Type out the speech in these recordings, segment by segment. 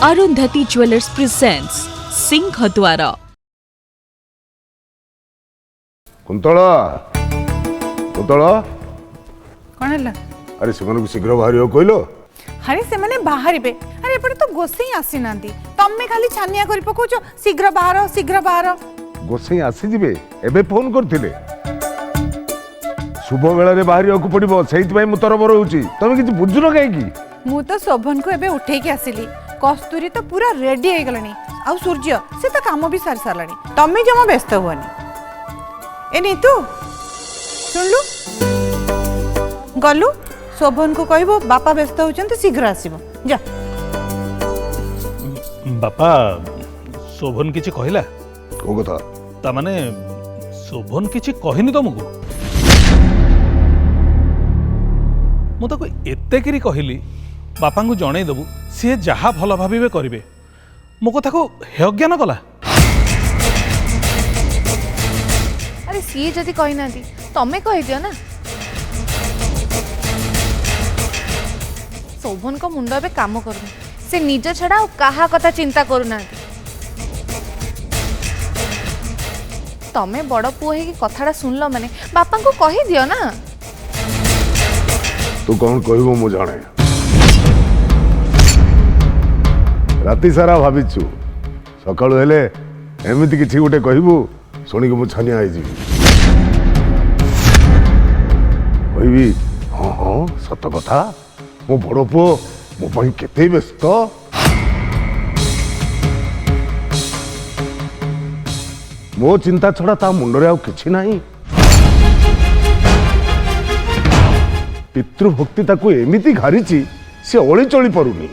Arundhati jewellers presents Singhadwar. Kuntala Kuntala कौन है? अरे से शीघ्र बाहर कहलो। अरे से माने बाहर बे। अरे एपटे तो गोसई आसी नांदी, तम्मे खाली छानिया करि पकोचो शीघ्र बाहर। गोसाई आसी जिबे एबे फोन करथिले। शुभ बेला रे बाहर को पड़िबो, सेहित भाई मु तरबर होउची। तमे किछ बुझुनो काहे की? मु तो शोभन को एबे उठे के आसिली। कस्तूरी तो पूरा रेडी हो गलानी। आ सूर्य से तो काम भी सारी सारलानी। तम्मे जमा व्यस्त हुआनी। ए नीतू सुनलु गलु शोभन को कहबो बापा व्यस्त होचंते शीघ्र आसीबो जा। बापा शोभन किछि कहिला? ओ कथा ता माने शोभन किछि कहिनी तुमको? मु ताको एते किरी कहिली बापा को जणै दबु, सी जहा भल भाबिबे करिवे। मो कथा को हेज्ञान कला। अरे सी जदि कहि नांती तमे कहि दियो ना। शोभन को मुंड पे काम करूनी, से निज छड़ा कहा कथा चिंता करूना। तमे बड़ पुओ है कि कथाटा सुनल माने बापा को कहि दियो ना। तू कौन कहबो मु जाने। राति सारा भाबिछु, सकाळु हेले एमिति किछि गोटे कहबू सुनी को मु छानिया आइ जिबी। कहबी हां हां सत कथा, मो बड़ पुओ मो पई केते व्यस्त। मो चिंता छड़ा ता मुंडरे आउ किछि नाही। पितृभक्ति ताकू एमिति घारिची से ओली चली परुनी।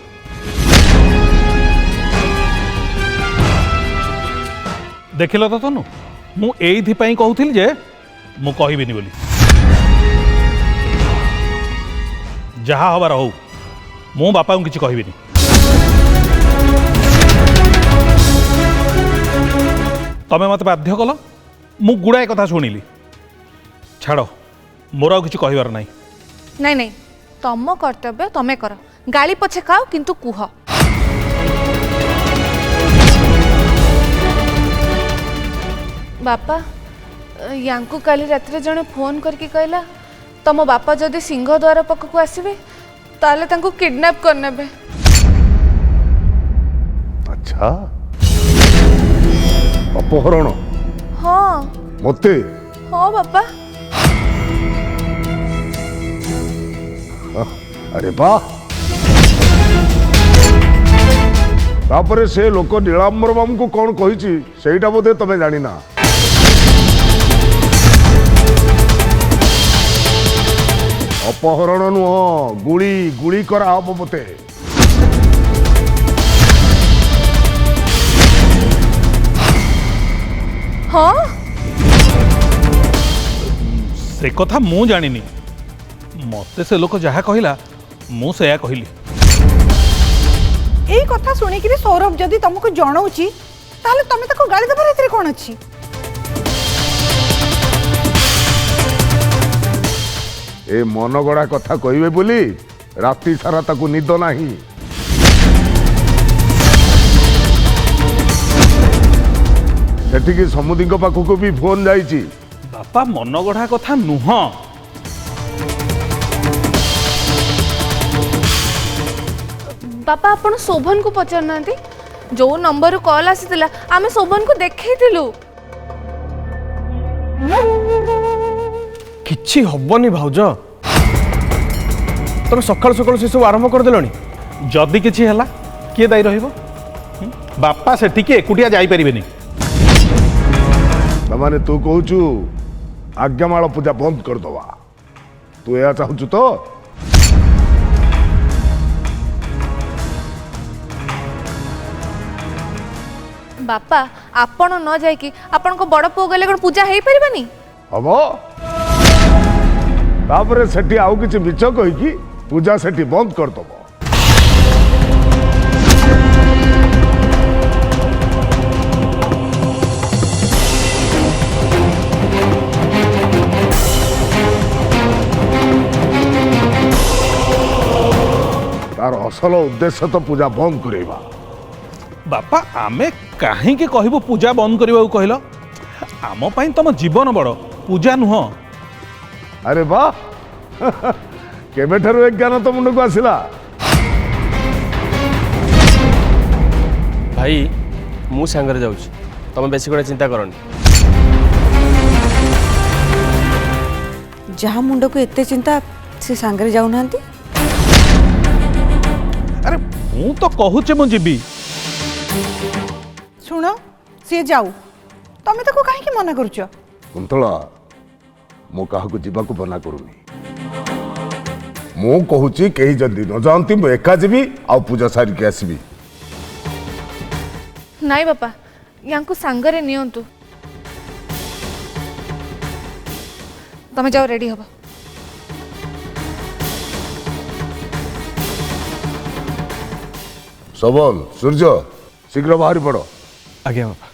देखिल तो तनु मु एइथि पई कहउथिल जे मु कहिबिनी बोली। जहा हबार हो मु बापा को किछि कहिबिनी। तमे मत बाध्य कल, मु गुड़ाए कथा शुणिली। छाड़ मोर किछि कहिबार नाही। नहीं नहीं तम कर्तव्य तमे कर। गाली पछे खाओ किंतु कुह। बापा यांकु काली रात्रे जने फोन करके कहला तम बापा जदि सिंहद्वार पकू आसबे ताले तांको किडनैप करनेबे। अच्छा अपहरण? हाँ मते? हाँ बापा। अरे वाह। तापरे से लोक नीलांबर बाबू को कौन कहिची सेटा बोधे तमे जानी ना। अपहरण नुह, गुली गुली करा हब मते। हाँ से कथा मु जानिनी। मते से लोक जहा कहिला मु सेया कहिली। एई कथा सुनी कि सौरभ जदि तुमको जणाउची ताले तमे ताको गाली देबार एतरे कोन अछि? ए मनगड़ा कथा कहबे बोली राति सारा ताकू निद नाही। सेठिकी समुदी पाखक भी फोन जाइची। बापा मन गढ़ा कथा नुह। बापा आपण शोभन को पचार नांती। जो नंबर कॉल आसीतिला आमे शोभन को देखैतिलु। किछि हबनी भाउज, तमे सकाळ सकाळ से सब आरंभ कर देलनी। जदि किछि हला किए दाई रहिबो? बापा सेठिकी एकुटिया जाई परिबेनी। तमाने तू कहूचु आज्ञामाल पूजा बंद कर दवा। तू या चाहूचु तो? बापा आपण न जाय कि आपण को बड़ पो गले कोन पूजा हेई परिबानी? हबो तापरे सेठी आउ किछि मिछ कहि कि पूजा सेठी बंद कर दबो। तार असल उद्देश्य तो पूजा बंद करेबा, बापा आमे काहे कहबू पूजा बंद करबा कहल आम पई तुम जीवन बड़ पूजा नुह अरे वाह केबेठारु एक ज्ञान तो मुंड को आसिला भाई मु सांगरे जाउछि तुम बेसी कोडे चिंता करनी जहाँ मुंड को एते चिंता से सांगरे जाऊना अरे मु तो कहूचे मु जीबी शुण सी जाऊ तमें ताको कहीं मना करुच कुंतला मु काहाकू जीवाकू मना करूनी मु कहूची कहीं जल्दी न जानती मु एका जीवी आ पूजा सारी के आसबी नाई बापा यांकु सांगरे नियंतु तमे जाओ रेडी हबो सबल सूर्य शीघ्र बाहरी पड़ आज्ञा बापा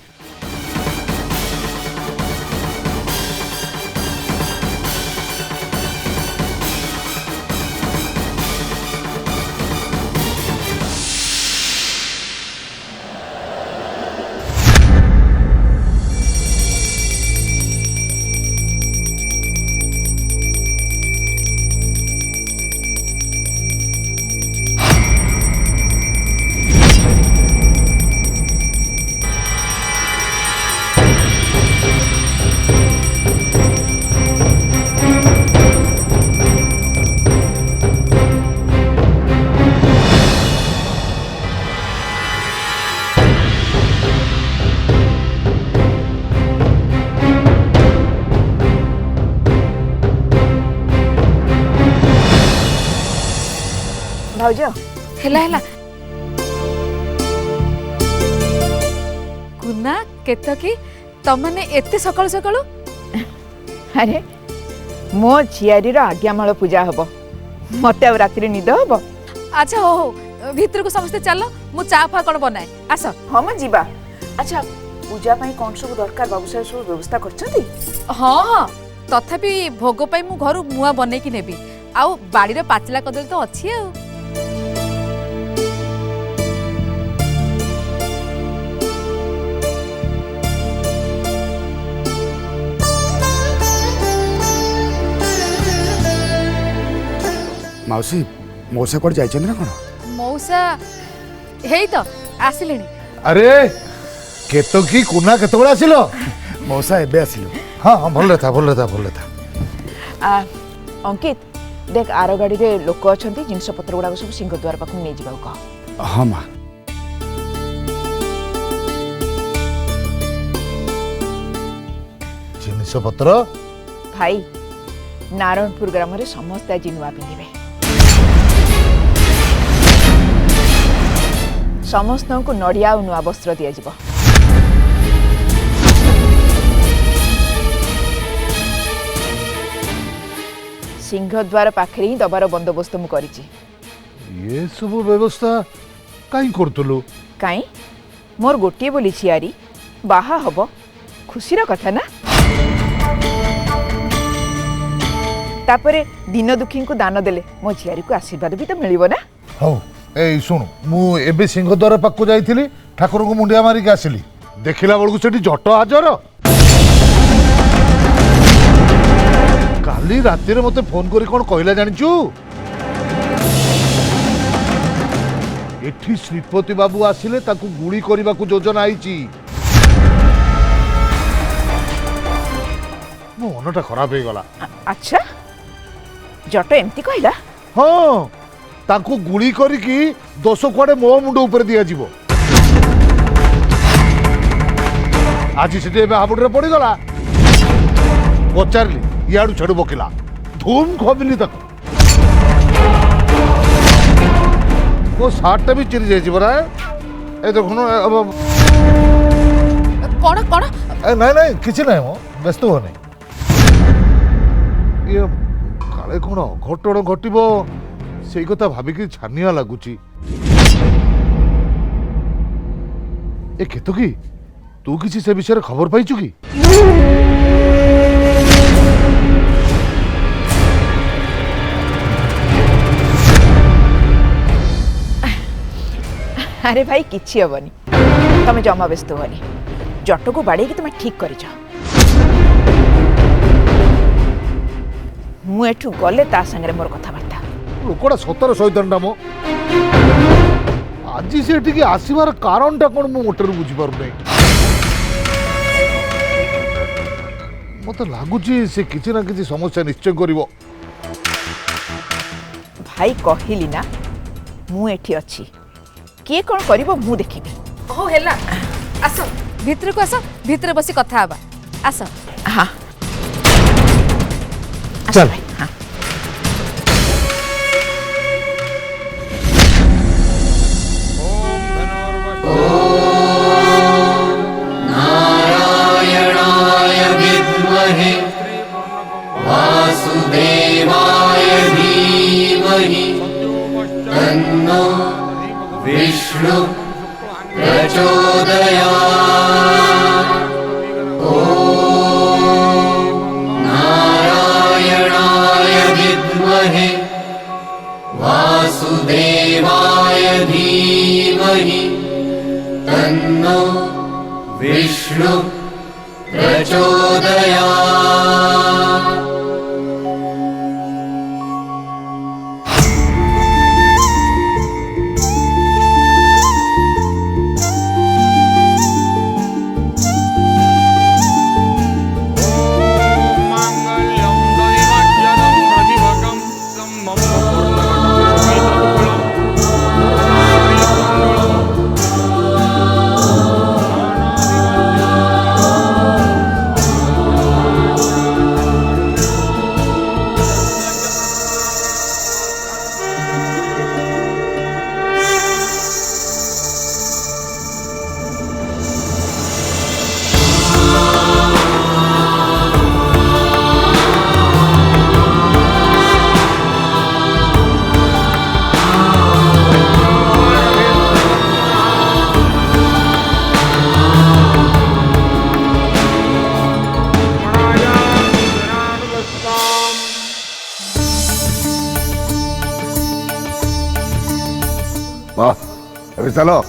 भाउज हेला हेला कुना केतकी तमने एते सकाळ सकाळ अरे मो झियारी आज्ञामाल पूजा हम मत राति निद हम अच्छा हो हो भीतर को समस्ते चल मु चा फा कौन बनाए आस हम जीवा अच्छा पूजा पाई कौन सब दरकार बाबू साहेब सब व्यवस्था करछंती हाँ हाँ तथापि भोग पाई मु घर मुआ बने की नेबी आउ बाड़ी पाचिला कदली तो अच्छी आ मौसी मौसा कौन जाइए ना कौन मौसा हेई तो आसिले अरे केतकी कुना केत बड़े आसिल मौसा एबे आसिलु हाँ हाँ भल था भल था भल था अंकित देख आर गाड़ी रे लोक अछंती जिनस पत्र गुडा सब सिंहद्वार पाख नहीं जीवा कह हाँ माँ जिनिस पत्र भाई नारायणपुर ग्राम रे समस्त आज नुआ पिंधे समस्त को नड़िया और नुआ वस्त्र दि जाव सिंहद्वार पाखे ही दबार बंदोबस्त मु करिछि ये सब व्यवस्था कहीं करतलु काई मोर गोटे बोली झियारी बाहा हब खुशीर कथा ना तापरे दिन दुखी को दान देले मो झियारी को आशीर्वाद भी तो मिलिबो ना हौ ए सुन मु एबे सिंहद्वार पाखु जाइथिली ठाकुर को मुंडिया मारी के आसिली देखिला बेलकु सेठी जट हाजर काली राति रे मते फोन करी कोन कहला जानिचू एठी श्रीपति बाबू आसिले ताकू गुली करबा को योजना आईची मो मनटा खराब हो गला अच्छा जट एमती कहला हाँ ताकू गुली करिकी दोष कुआडे मो मुंड ऊपर दिया जीवो आज से हाबुड़ पड़ी गला पचारली याडू छाड़ू बकिला धूम खबिली ताकू वो सार्टा भी चिरी जाइए बरा ए देखो कौन कौन नहीं नहीं किसी नहीं मो व्यस्त हो नहीं ये काले कौन घटण घटब से कथा भाविकी छानिया लगुची ए केतकी तू किसी से विषय खबर पाइचु कि अरे भाई किछि हबनी तमें जमा व्यस्त हुआ जट को बाड़े तुम ठीक कर मुठू गले ता संगे मोर कथबार्ता लोकटा सतर शैतान मो आज से एटिके आसबार कारणटा कौन मु मोटर बुझीपार नहीं मत लगुच से किसी ना किसी समस्या निश्चय करिवो भाई कहली ना मु एठी अच्छी किए कौन करिवो मु देखिबी हो हेला आस भितर को आस भितर बसी कथा हबा आस हाँ चल। भाई हाँ वाह अभी चलो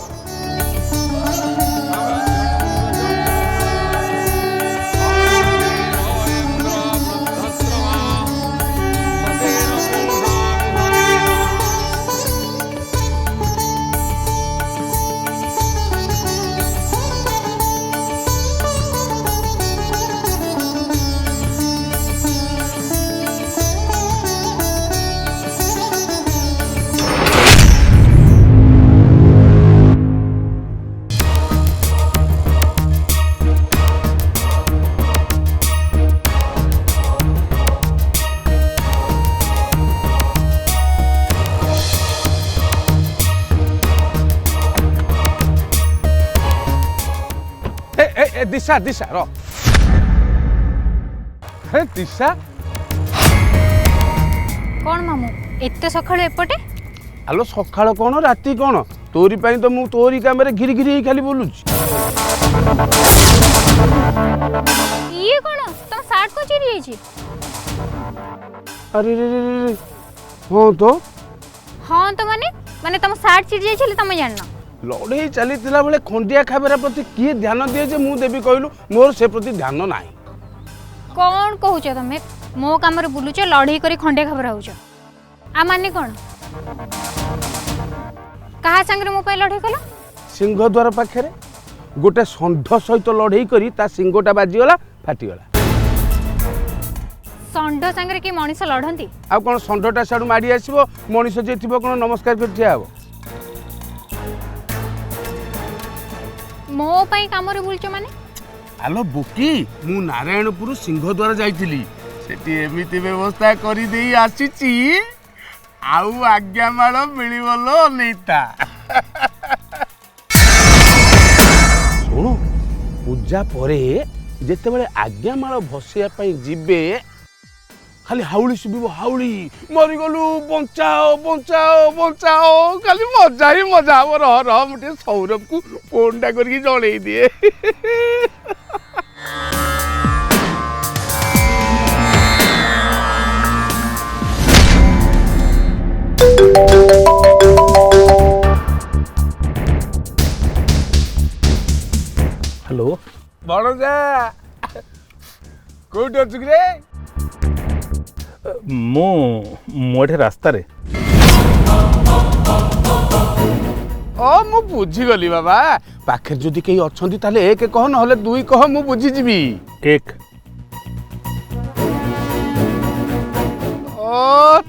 दिशा दिशा रो दिशा कौन मामू एते सखाळु एपटे आलो सकाळ कौन राति कौन तोरी पाई तो मु तोरी काम रे घिरी घिरी खाली बोलुची ये कौन तुम सार्ट को चिरी जाई छी अरे रे रे हाँ तो माने तुम सार्ट चिरी जाई छले तुम जानना लड़े चली बेले खंडिया खाबेरा प्रति किए ध्यान दिए जे मु देवी कहलु मोर से प्रति ध्यान नाही कौन कहूछ तमे मो काम रे बुलुछ लड़ई करी खंडिया खबर होछ आ माने कौन कहा संगे मो पे लड़ई कला सिंह द्वार पाखे गोटे षंढ सहित लड़ई करी ता सिंहटा बाजीगला फाटीगला षंढ संगे कि मनीष लड़ती आ कौन षंढटा साडू माड़ी आसीबो मनीष जे थिबो कोन नमस्कार कर ठिया हबो मो पाई काम रे बुलछ माने आलो बुकी मु नारायणपुर सिंह द्वार जाइतिली सेठी एमिति व्यवस्था करी देई आसीची आउ आज्ञा माळ मिलिबलो नेता सुनो पूजा परे जेते बेले आज्ञा माळ भसिया पई जिबे खाली हाउली सुबिबो हाउली मरि गलु बंचाओ बंचाओ बंचाओ खाली मजा ही मजा हमर रह मुटे सौरभ को फोनटा करके जणै दिए କୋଉଠି ଅଛୁ କି ରେ? ମୁଁ ଏଠି ରାସ୍ତାରେ। ମୁଁ ବୁଝିଗଲି ବାବା। ପାଖରେ ଯଦି କେହି ଅଛନ୍ତି ତାହେଲେ ଏକ କହ, ନହେଲେ ଦୁଇ କହ, ମୁଁ ବୁଝିଯିବି। ଏକ।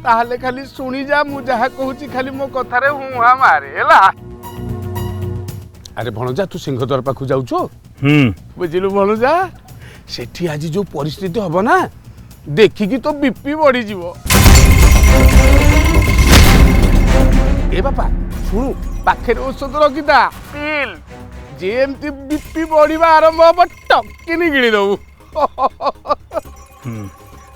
ତାହେଲେ ଖାଲି ଶୁଣି ଯା, ମୁଁ ଯାହା କହୁଛି ଖାଲି ମୋ କଥାରେ ହୁଁ ମାରେ ହେଲା। ଆରେ ଭଣଜା, ତୁ ସିଂହଦ୍ୱାର ପାଖକୁ ଯାଉଛୁ? ବୁଝିଲୁ ଭଣଜା, ସେଠି ଆଜି ଯୋଉ ପରିସ୍ଥିତି ହବ ନା, ଦେଖିକି ତ ବିପି ବଢିଯିବ। ଏ ବାପା ଶୁଣୁ, ପାଖରେ ଔଷଧ ରଖିଥା, ପିଲ୍। ଯେମିତି ବିପି ବଢିବା ଆରମ୍ଭ ହବ, ଟକିନି ଗିଳି ଦବୁ।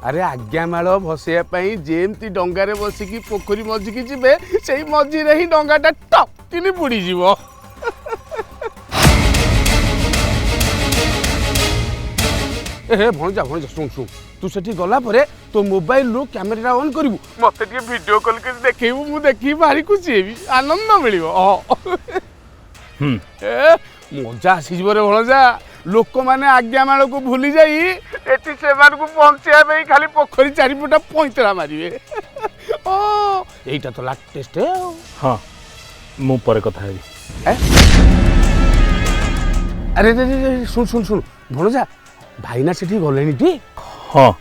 ଆରେ ଆଜ୍ଞାମାଳ ଭସେଇବା ପାଇଁ ଯେମିତି ଡଙ୍ଗାରେ ବସିକି ପୋଖରୀ ମଝିକି ଯିବେ, ସେଇ ମଝିରେ ହିଁ ଡଙ୍ଗାଟା ଟକିନି ବୁଡିଯିବ। ଏ ଭଣଜା ଶୁଣ, ତୁ ସେଠି ଗଲା ପରେ ତୋ ମୋବାଇଲରୁ କ୍ୟାମେରାଟା ଅନ୍ କରିବୁ, ମତେ ଟିକେ ଭିଡିଓ କଲ୍ କରି ଦେଖେଇବୁ। ମୁଁ ଦେଖିକି ଭାରି ଖୁସି ହେବି, ଆନନ୍ଦ ମିଳିବ। ମଜା ଆସିଯିବ ରେ ଭଣଜା। ଲୋକମାନେ ଆଜ୍ଞାମାଳକୁ ଭୁଲି ଯାଇ ଏଠି ସେମାନଙ୍କୁ ବଞ୍ଚେଇବା ପାଇଁ ଖାଲି ପୋଖରୀ ଚାରିପଟା ପଇଁତରା ମାରିବେ। ଏଇଟା ତ ଲାଟେଷ୍ଟ। ହଁ, ମୁଁ ପରେ କଥା ହେବି। ଆରେ ଶୁଣ ଭଣଜା, ଭାଇନା ସେଠି ଗଲେଣି ଟି? ହଁ।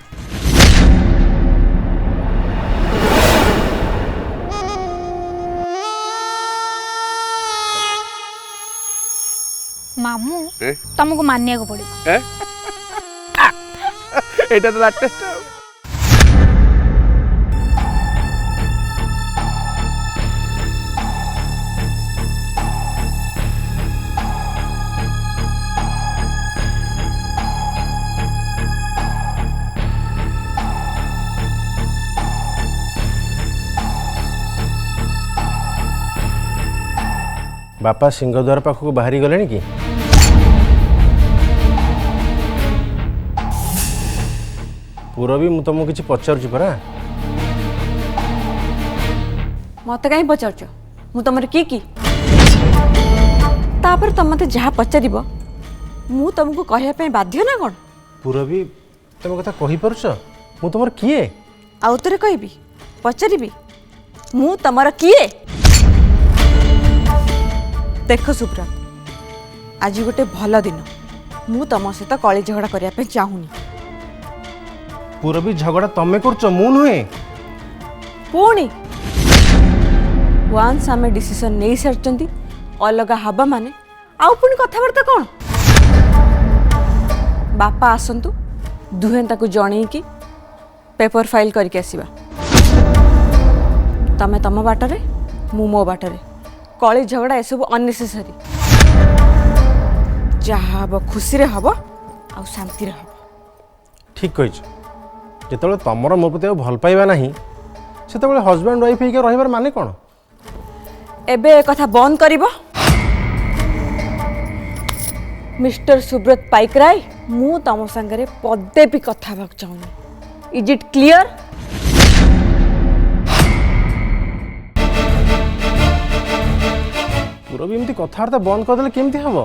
ମାମୁଁ ତମକୁ ମାନିବାକୁ ପଡିବ। ଏଇଟା ତ ଲାଟେଷ୍ଟ। ବାପା ସିଂହଦ୍ୱାର ପାଖକୁ ବାହାରି ଗଲେଣି କି? ପୁରବୀ, ମୁଁ ତମକୁ କିଛି ପଚାରୁଛି ପରା। ମତେ କାହିଁ ପଚାରୁଛ? ମୁଁ ତମର କି? ତାପରେ ତମେ ମତେ ଯାହା ପଚାରିବ ମୁଁ ତମକୁ କହିବା ପାଇଁ ବାଧ୍ୟ ନା କ'ଣ? ପୁରବୀ, ତମେ କଥା କହିପାରୁଛ? ମୁଁ ତମର କିଏ? ଆଉ ଥରେ କହିବି, ପଚାରିବି, ମୁଁ ତମର କିଏ? ଦେଖ ସୁବ୍ରତ, ଆଜି ଗୋଟେ ଭଲ ଦିନ। ମୁଁ ତମ ସହିତ କଳି ଝଗଡ଼ା କରିବା ପାଇଁ ଚାହୁଁନି। ପୁରବୀ, ଝଗଡ଼ା ତମେ କରୁଛ, ମୁଁ ନୁହେଁ। ପୁଣି ୱାନ୍ସ ଆମେ ଡିସିସନ୍ ନେଇ ସାରିଛନ୍ତି, ଅଲଗା ହବା ମାନେ ଆଉ ପୁଣି କଥାବାର୍ତ୍ତା କ'ଣ? ବାପା ଆସନ୍ତୁ, ଦୁହେଁ ତାକୁ ଜଣେଇକି ପେପର ଫାଇଲ୍ କରିକି ଆସିବା। ତମେ ତମ ବାଟରେ, ମୁଁ ମୋ ବାଟରେ। କଳି ଝଗଡ଼ା ଏସବୁ ଅନନେସେସାରୀ। ଯାହା ହବ ଖୁସିରେ ହବ, ଆଉ ଶାନ୍ତିରେ ହବ। ଠିକ୍ କହିଛ। ଯେତେବେଳେ ତମର ମୋ ପ୍ରତି ଆଉ ଭଲ ପାଇବା ନାହିଁ, ସେତେବେଳେ ହଜବ୍ୟାଣ୍ଡ ୱାଇଫ୍ ହେଇକି ରହିବାର ମାନେ କ'ଣ? ଏବେ ଏ କଥା ବନ୍ଦ କରିବ। ମିଷ୍ଟର ସୁବ୍ରତ ପାଇକରାୟ, ମୁଁ ତମ ସାଙ୍ଗରେ ପଦେ ବି କଥା ହେବାକୁ ଚାହୁଁନି। Is it clear? ପୁରବୀ, ଏମିତି କଥାବାର୍ତ୍ତା ବନ୍ଦ କରିଦେଲେ କେମିତି ହେବ?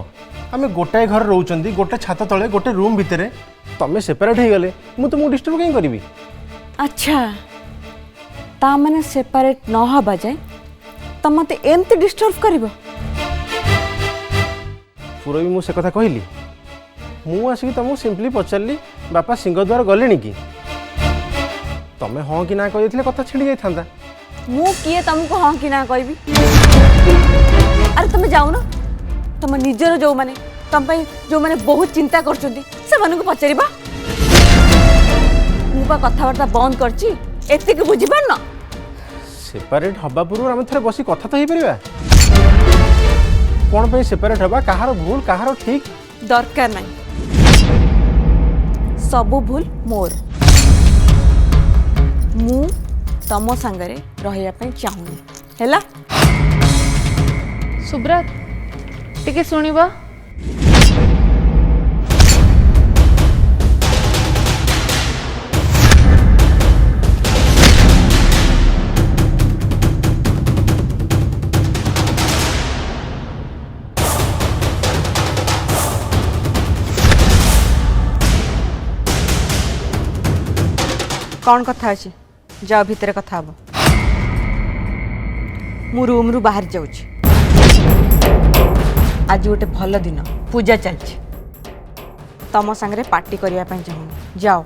ଆମେ ଗୋଟାଏ ଘରେ ରହୁଛନ୍ତି, ଗୋଟେ ଛାତ ତଳେ, ଗୋଟେ ରୁମ୍ ଭିତରେ। ତମେ ସେପାରେଟ୍ ହେଇଗଲେ ମୁଁ ତୁମକୁ ଡିଷ୍ଟର୍ବ କାହିଁ କରିବି? ଆଚ୍ଛା, ତା ମାନେ ସେପାରେଟ୍ ନ ହେବା ଯାଏ ତମେ ମତେ ଏମିତି ଡିଷ୍ଟର୍ବ କରିବ? ପୁରବୀ, ମୁଁ ସେ କଥା କହିଲି? ମୁଁ ଆସିକି ତମକୁ ସିମ୍ପଲି ପଚାରିଲି, ବାପା ସିଂହଦ୍ୱାର ଗଲେଣି କି? ତମେ ହଁ କି ନା କହିଦେଇଥିଲେ କଥା ଛିଡ଼ି ଯାଇଥାନ୍ତା। ମୁଁ କିଏ ତମକୁ ହଁ କି ନା କହିବି? ଆରେ ତମେ ଯାଉନ, ତମ ନିଜର ଯୋଉମାନେ ତମ ପାଇଁ ଯୋଉମାନେ ବହୁତ ଚିନ୍ତା କରୁଛନ୍ତି ସେମାନଙ୍କୁ ପଚାରିବା। ମୁଁ ବା କଥାବାର୍ତ୍ତା ବନ୍ଦ କରିଛି, ଏତିକି ବୁଝିପାରୁନ? ସେପାରେଟ୍ ହେବା ପୂର୍ବରୁ ଆମେ ଥରେ ବସି କଥା ତ ହେଇପାରିବା। କ'ଣ ପାଇଁ ସେପାରେଟ୍ ହେବା? କାହାର ଭୁଲ କାହାର ଠିକ୍ ଦରକାର ନାହିଁ। ସବୁ ଭୁଲ ମୋର। ମୁଁ ତମ ସାଙ୍ଗରେ ରହିବା ପାଇଁ ଚାହୁଁନି, ହେଲା? ସୁବ୍ରତ, ଟିକେ ଶୁଣିବ? कौन कथा अछि जाओ भितर कथा हबो मु रूम रु बाहर जाउछि आज गोटे भल दिन पूजा चलछि तम संगे पार्टी करिया पई चाहूँ जाओ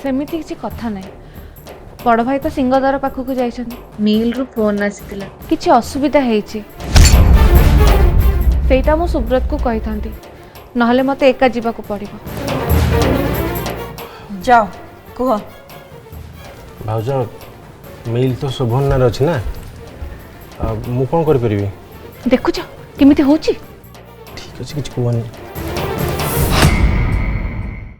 सेमिति किसी कथा नहीं बड़ भाई तो सिंहद्वार पाखक जाइछन मिल रु फोन आसीतिला किछि असुविधा हेछि सेटा मु सुब्रत को कहि थांती नहले मते एका जीवा को पड़िबो जाओ कुह भाउज मिल तो शोभन अच्छी ना मु कौन करी देखुछ केमिति होछि ठीक अच्छे किसी कहनी